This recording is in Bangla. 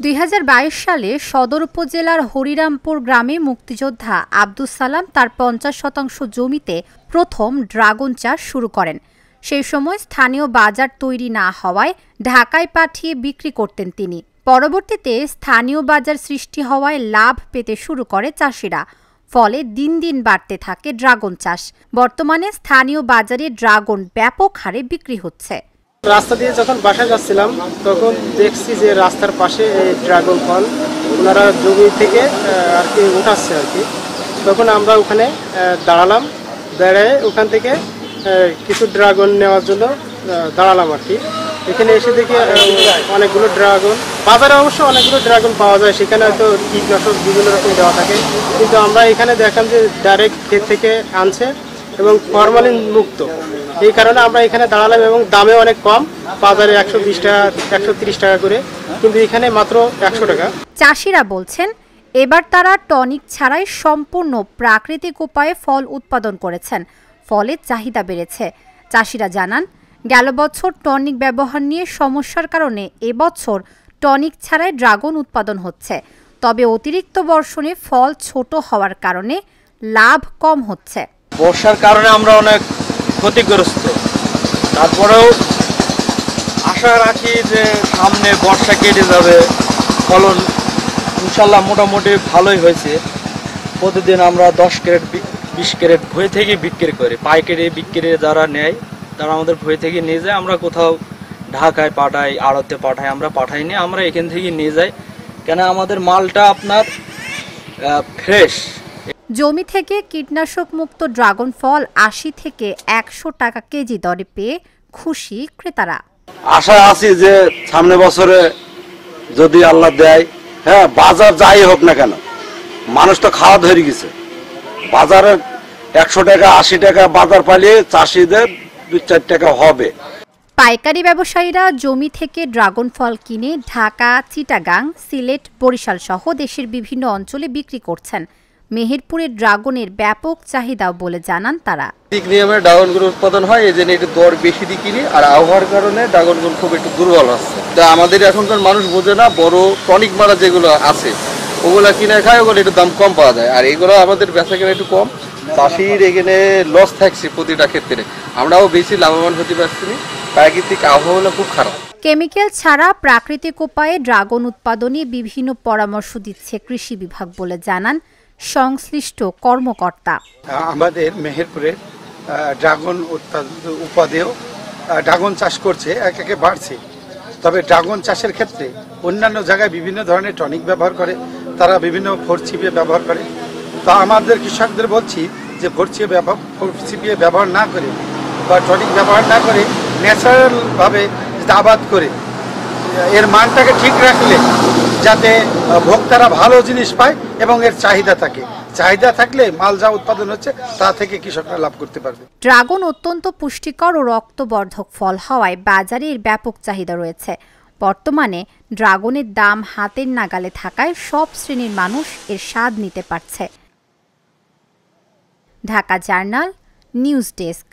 2022 সালে সদর উপজেলার হরিরামপুর গ্রামে মুক্তিযোদ্ধা আব্দুস সালাম তার 50% জমিতে প্রথম ড্রাগন চাষ শুরু করেন। সেই সময় স্থানীয় বাজার তৈরি না হওয়ায় ঢাকায় পাঠিয়ে বিক্রি করতেন তিনি। পরবর্তীতে স্থানীয় বাজার সৃষ্টি হওয়ায় লাভ পেতে শুরু করে চাষিরা। ফলে দিন দিন বাড়তে থাকে ড্রাগন চাষ। বর্তমানে স্থানীয় বাজারে ড্রাগন ব্যাপক হারে বিক্রি হচ্ছে। রাস্তা দিয়ে যখন বাসায় যাচ্ছিলাম তখন দেখছি যে রাস্তার পাশে এই ড্রাগন ফল ওনারা জমি থেকে আর কি উঠাচ্ছে আর কি। তখন আমরা ওখানে দাঁড়ালাম, দাঁড়ায় ওখান থেকে কিছু ড্রাগন নেওয়ার জন্য দাঁড়ালাম আর কি। এখানে এসে দেখি অনেকগুলো ড্রাগন, বাজারে অবশ্য অনেকগুলো ড্রাগন পাওয়া যায়, সেখানে হয়তো কীটনাশক বিভিন্ন রকম দেওয়া থাকে, কিন্তু আমরা এখানে দেখলাম যে ডাইরেক্ট ক্ষেত থেকে আনছে এবং ফরমালিন মুক্ত। এই কারণে আমরা এখানে দাঁড়ালাম এবং দামে অনেক কম, বাজারে 120 টাকা 130 টাকা করে, কিন্তু এখানে মাত্র 100 টাকা। চাষিরা বলছেন এবার তারা টনিক ছাড়াই সম্পূর্ণ প্রাকৃতিক উপায়ে ফল উৎপাদন করেছেন, ফলে চাহিদা বেড়েছে। চাষিরা জানান গেল বছর টনিক ব্যবহার নিয়ে সমস্যার কারণে এবছর টনিক ছাড়াই ড্রাগন উৎপাদন হচ্ছে। তবে অতিরিক্ত বর্ষণে ফল ছোট হওয়ার কারণে লাভ কম হচ্ছে। বর্ষার কারণে আমরা অনেক ক্ষতিগ্রস্ত, তারপরেও আশা রাখি যে সামনে বর্ষা কেটে যাবে, ফলন ইনশাল্লাহ মোটামুটি ভালোই হয়েছে। প্রতিদিন আমরা 10 ক্যারেট 20 ক্যারেট ভয়ে থেকে বিক্রি করি, পাইকারি বিক্রি যারা নেয় তারা আমাদের ভয়ে থেকে নিয়ে যায়। আমরা কোথাও ঢাকায় পাঠাই, আড়তে পাঠাই, আমরা পাঠাইনি, আমরা এখান থেকে নিয়ে যাই, কেন আমাদের মালটা আপনার ফ্রেশ। জমি থেকে কীটনাশক মুক্ত ড্রাগন ফল 80 থেকে 100 টাকা কেজি দরে পেয়ে খুশি ক্রেতারা। আশা আছি যে সামনে বছরে যদি আল্লাহ দেয়, হ্যাঁ বাজার যাই হোক না কেন, মানুষ তো খাওয়া ধরে গেছে। বাজারে 100 টাকা 80 টাকা বাজার পাইলে চাষিদের 2-4 টাকা হবে। পাইকারি ব্যবসায়ীরা জমি থেকে ড্রাগন ফল কিনে ঢাকা, চিটাগাং, সিলেট, বরিশাল সহ দেশের বিভিন্ন অঞ্চলে বিক্রি করছেন। মেহেরপুরের ড্রাগনের ব্যাপক চাহিদা বলে জানান তারা। নিয়মে ড্রাগনগুলো উৎপাদন হয়, এই জন্য একটু দর বেশি দিয়ে কিনি, আর আবহাওয়ার কারণে ড্রাগনগুলো খুব একটু দুর্বল হচ্ছে। তা আমাদের এখনকার মানুষ বোঝে না, বড় টনিক মারা যেগুলো আছে ওগুলা কিনে খায়, ওগুলো একটু দাম কম পাওয়া যায়, আর এগুলো আমাদের বেচা কেনা একটু কম। চাষির এখানে লস থাকছে প্রতিটা ক্ষেত্রে, আমরাও বেশি লাভবান হতে পারছি না। প্রাকৃতিক আবহাওয়া খুব খারাপ। কেমিক্যাল ছাড়া প্রাকৃতিক উপায়ে ড্রাগন উৎপাদনে বিভিন্ন পরামর্শ দিচ্ছে কৃষি বিভাগ বলে জানান সংশ্লিষ্ট কর্মকর্তা। আমাদের মেহেরপুরের ড্রাগন উৎপাদেও ড্রাগন চাষ করছে, একে বাড়ছে। তবে ড্রাগন চাষের ক্ষেত্রে অন্যান্য জায়গায় বিভিন্ন ধরনের টনিক ব্যবহার করে, তারা বিভিন্ন ফোরচিপিয়ে ব্যবহার করে। তা আমাদের কৃষকদের বলছি যে ফোরচিপিয়ে ব্যবহার না করে বা টনিক ব্যবহার না করে ন্যাচারালভাবে আবাদ করে এর মানটাকে ঠিক রাখলে যাতে ভোক্তারা ভালো জিনিস পায় এবং এর চাহিদা থাকে। চাহিদা থাকলে মাল যা উৎপাদন হচ্ছে তা থেকে কৃষকরা লাভ করতে পারবে। ড্রাগন অত্যন্ত পুষ্টিকর ও রক্তবর্ধক ফল হওয়ায় বাজারে এর ব্যাপক চাহিদা রয়েছে। বর্তমানে ড্রাগনের দাম হাতের নাগালে থাকায় সব শ্রেণীর মানুষ এর স্বাদ নিতে পারছে। Dhaka journal, news desk.